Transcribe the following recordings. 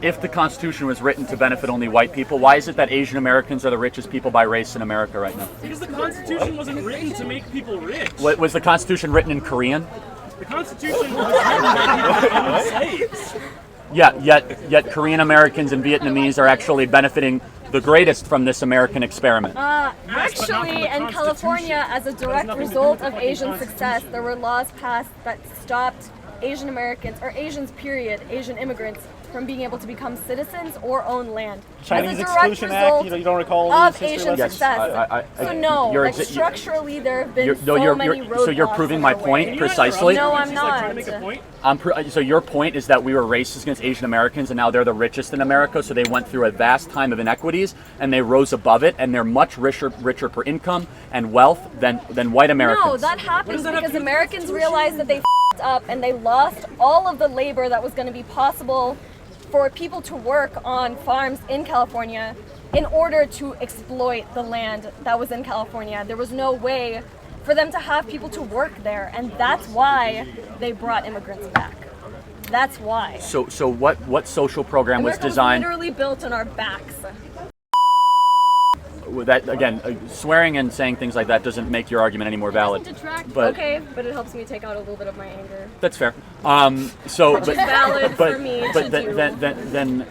If the Constitution was written to benefit only white people, why is it that Asian Americans are the richest people by race in America right now? Because the Constitution wasn't written to make people rich. Was the Constitution written in Korean? The Constitution was written by people who owned slaves. Yeah, yet Korean Americans and Vietnamese are actually benefiting the greatest from this American experiment. Actually, in California, as a direct result of Asian success, there were laws passed that stopped Asian Americans, or Asians period, Asian immigrants, from being able to become citizens or own land. Chinese Exclusion Act, you don't recall of Asian success. Yes, structurally there have been so many roadblocks. So you're proving my point precisely? No, I'm not. So your point is that we were racist against Asian Americans and now they're the richest in America, so they went through a vast time of inequities and they rose above it and they're much richer per income and wealth than white Americans. No, that happens because Americans realized that they f***ed up and they lost all of the labor that was going to be possible for people to work on farms in California in order to exploit the land that was in California. There was no way for them to have people to work there, and that's why they brought immigrants back. That's why. So what social program America was designed? Was literally built on our backs. That again, swearing and saying things like that doesn't make your argument any more valid. But okay, but it helps me take out a little bit of my anger. That's fair. Which is valid for me but to do. Then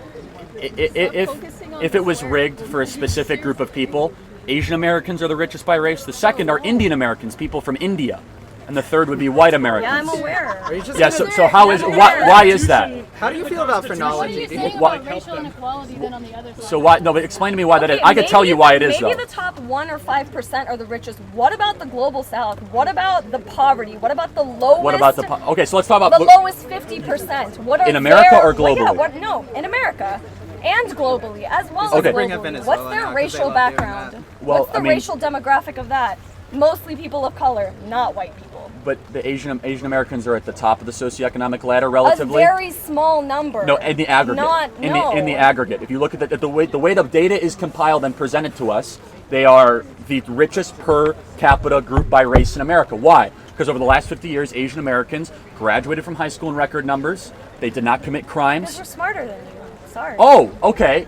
if it was rigged for a specific group of people, Asian Americans are the richest by race. The second are Indian Americans, people from India. And the third would be white Americans. Yeah, I'm aware. Yeah, so why is that? How do you feel about phrenology? What are you saying about racial inequality then on the other side? So why? No, but explain to me why that is. I could tell you why it is, though. Maybe the top 1 or 5% are the richest. What about the global South? What about the poverty? What about the lowest? What about okay, so let's talk about the lowest 50%. What are in America or globally? No, in America. And globally, as well Okay. as globally. What's their racial background? Well, What's the racial demographic of that? Mostly people of color, not white people. But the Asian Americans are at the top of the socioeconomic ladder relatively. A very small number. No, in the aggregate. In the aggregate. If you look at the way the data is compiled and presented to us, they are the richest per capita group by race in America. Why? Because over the last 50 years, Asian Americans graduated from high school in record numbers. They did not commit crimes. Because we're smarter than you. Sorry. Oh, okay.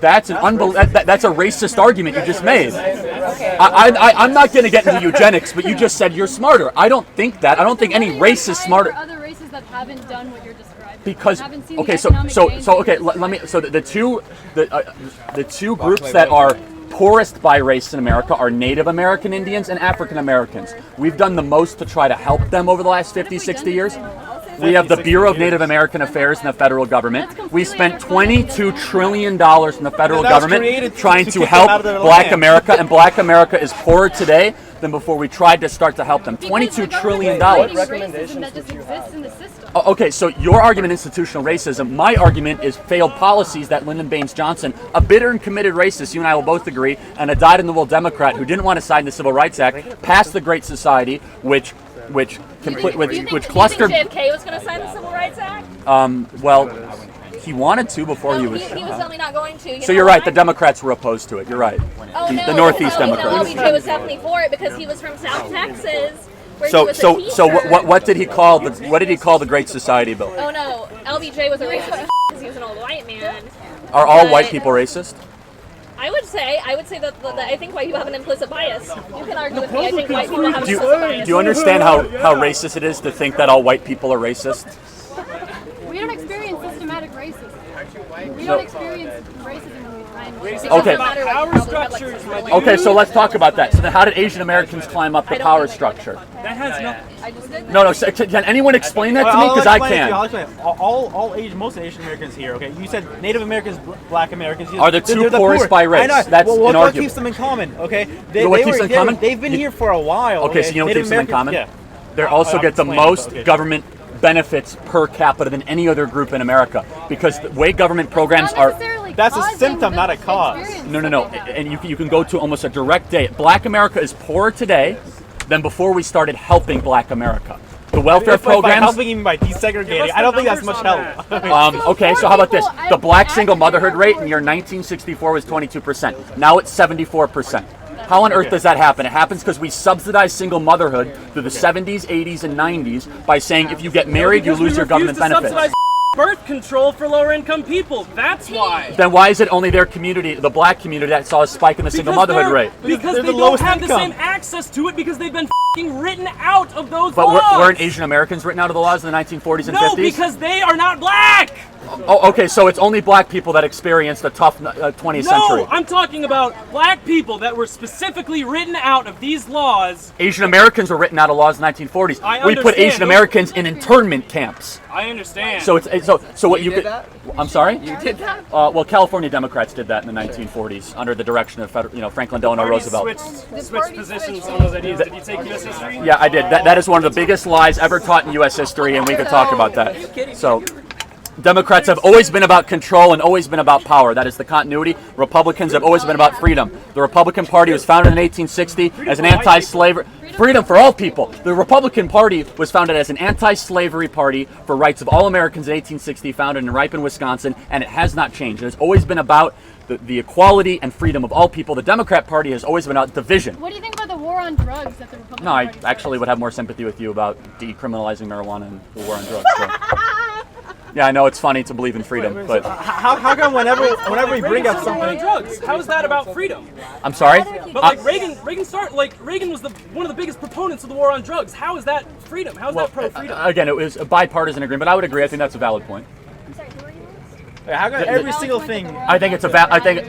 That's a racist argument you just made. Okay. I'm not going to get into eugenics, but you just said you're smarter. I don't think that. I don't think any race is smarter. There are other races that haven't done what you're describing. Because okay, let me. So the two groups that are poorest by race in America are Native American Indians and African Americans. We've done the most to try to help them over the last 50, 60 years. We have the Bureau of Native American Affairs in the federal government. We spent $22 trillion in the federal government trying to help Black America, and Black America is poorer today than before we tried to start to help them. $22 trillion. Racism that just exists in the system. Okay, so your argument institutional racism. My argument is failed policies that Lyndon Baines Johnson, a bitter and committed racist, you and I will both agree, and a dyed-in-the-wool Democrat who didn't want to sign the Civil Rights Act, passed the Great Society, which clustered. JFK was going to sign the Civil Rights Act? Well, he wanted to before he was. He was only not going to. So you're right. The Democrats were opposed to it. You're right. The Northeast Democrats. LBJ was definitely for it because he was from South Texas. So what did he call the Great Society bill? Oh no, LBJ was a racist because he was an old white man. Are all white people racist? I would say that I think white people have an implicit bias. You can argue with me. I think white people have an implicit bias. Do you understand how racist it is to think that all white people are racist? We don't experience systematic racism. We don't experience racism when we find Okay. Power structures. Okay, so let's talk about that. So then how did Asian Americans climb up the power structure? That has nothing. No. Can anyone explain that to me? Because I can't. Most Asian Americans here. Okay, you said Native Americans, Black Americans are the two poorest by race. That's what keeps them in common? Okay, what keeps them in common? They've been here for a while. Okay, so you know what keeps them in common? Yeah. They also get the most government benefits per capita than any other group in America because the way government programs are. That's a symptom, not a cause. No. And you can go to almost a direct date. Black America is poorer today than before we started helping Black America. The welfare programs. Helping even by desegregating. I don't think that's much help. Okay, so how about this? The Black single motherhood rate in year 1964 was 22%. Now it's 74%. How on earth does that happen? It happens because we subsidize single motherhood through the 70s, 80s, and 90s by saying if you get married, you lose your government benefits. birth control for lower-income people. That's why. Then why is it only their community, the black community, that saw a spike in the single motherhood rate? Because They're they the don't lowest have the income. same access to it because they've been f***ing written out of those But laws. weren't Asian Americans written out of the laws in the 1940s and No, 50s? because they are not black. Oh, okay, so it's only black people that experienced a tough 20th century. No, I'm talking about black people that were specifically written out of these laws. Asian Americans were written out of laws in the 1940s. I We put understand. Asian Americans in internment camps. I understand. So so what you did could. that? I'm sorry. You did that? Well, California Democrats did that in the 1940s under the direction of Franklin Delano Parties Roosevelt. switched positions on those ideas. Did you take U.S. history? Yeah, I did. That is one of the biggest lies ever taught in U.S. history, and we could talk about that. So, Democrats have always been about control and always been about power. That is the continuity. Republicans have always been about freedom. The Republican Party was founded in 1860 as an anti-slavery. Freedom for all people. The Republican Party was founded as an anti-slavery party for rights of all Americans in 1860, founded in Ripon, Wisconsin, and it has not changed. It has always been about the equality and freedom of all people. The Democrat Party has always been about division. What do you think about the war on drugs that the Republican No, I Party actually would have more sympathy with you about decriminalizing marijuana and the war on drugs. So. Yeah, I know it's funny to believe in freedom, but How come whenever we bring up on something, drugs. How is that about freedom? I'm sorry. But like Reagan was one of the biggest proponents of the war on drugs. How is that freedom? How is that pro-freedom? Again, it was a bipartisan agreement, but I would agree. I think that's a valid point. how come every single thing? I think it's a I think.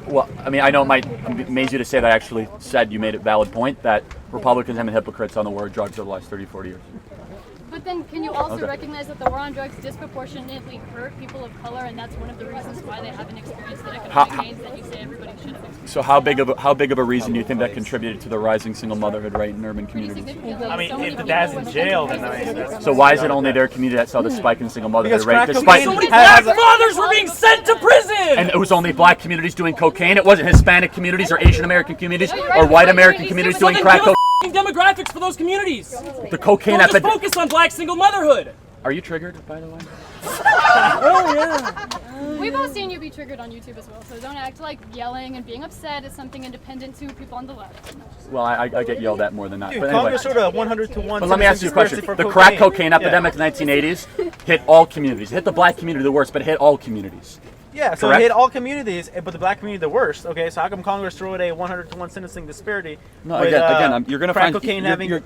Well, I mean, I know it might amaze you to say that I actually said you made a valid point that Republicans have been hypocrites on the war on drugs over the last 30, 40 years. But then can you also Okay. recognize that the war on drugs disproportionately hurt people of color, and that's one of the reasons why they haven't experienced the economic gains that you say everybody should have experienced? So how big of a reason do you think that contributed to the rising single motherhood rate in urban Pretty communities? significantly. I mean, So many if the people dad's were in the jail, ones then who I- So why is it only their community that saw the spike in single motherhood Because rate? crack Despite So many Has- black fathers were being sent to prison. and it was only black communities doing cocaine. It wasn't Hispanic communities or Asian American communities or white American communities So doing then crack give us cocaine. demographics for those communities. The cocaine Don't just epidemic. focus on black single motherhood. Are you triggered, by the way? We've all seen you be triggered on YouTube as well, so don't act like yelling and being upset is something independent to people on the left. Well, I get yelled at more than that. Dude, But anyway. Congress showed a 100 to 1. But let me ask you a question. The crack cocaine epidemic in the 1980s hit all communities. It hit the black community the worst, but it hit all communities. Yeah, so Correct? it hit all communities, but the black community the worst. Okay, so how come Congress threw it a 100 to 1 sentencing disparity? No, with, again, you're gonna crack find cocaine you're, having.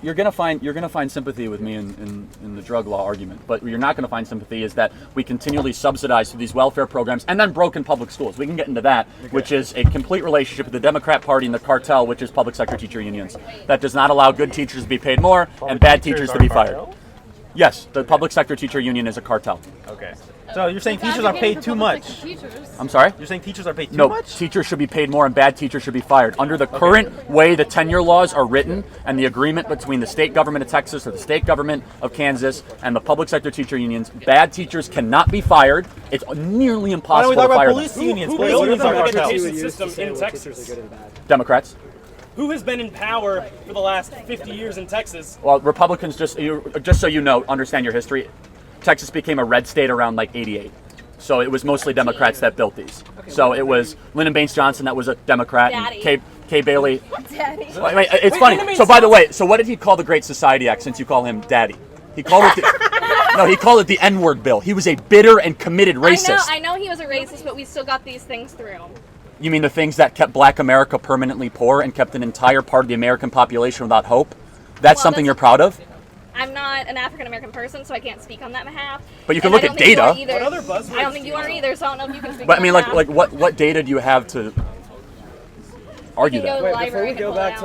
you're gonna find sympathy with me in the drug law argument. But what you're not gonna find sympathy is that we continually subsidize through these welfare programs and then broken public schools. We can get into that, which is a complete relationship with the Democrat Party and the cartel, which is public sector teacher unions, that does not allow good teachers to be paid more and bad teachers to be fired. Yes, the public sector teacher union is a cartel. Okay. So you're saying It's teachers are advocating paid for too public much? sector teachers. I'm sorry? You're saying teachers are paid too No, much? teachers should be paid more and bad teachers should be fired. Under the current way the tenure laws are written and the agreement between the state government of Texas or the state government of Kansas and the public sector teacher unions, bad teachers cannot be fired. It's nearly Why don't impossible we to talk about fire police them. unions? Who Police built unions the are public cartels. education system in Texas? Democrats. Who has been in power for the last 50 years in Texas? Well, Republicans, just so you know, understand your history, Texas became a red state around like 88. So it was mostly Democrats that built these. So it was Lyndon Baines Johnson that was a Democrat. Daddy. And Kay Bailey. Daddy. Wait, it's Wait, funny. Lyndon So Baines by the way, so what did he call the Great Society Act since you call him Daddy? He called it he called it the N-word bill. He was a bitter and committed racist. I know he was a racist, but we still got these things through. You mean the things that kept black America permanently poor and kept an entire part of the American population without hope? That's Well, something that's- you're proud of? I'm not an African American person, so I can't speak on that behalf. But you can And look I at don't think you are data. either. What other buzzwords I don't think do you you are know? either, so I don't know if you can speak But I on mean, that. like what data do you have to argue You can that? go to the library and pull it out.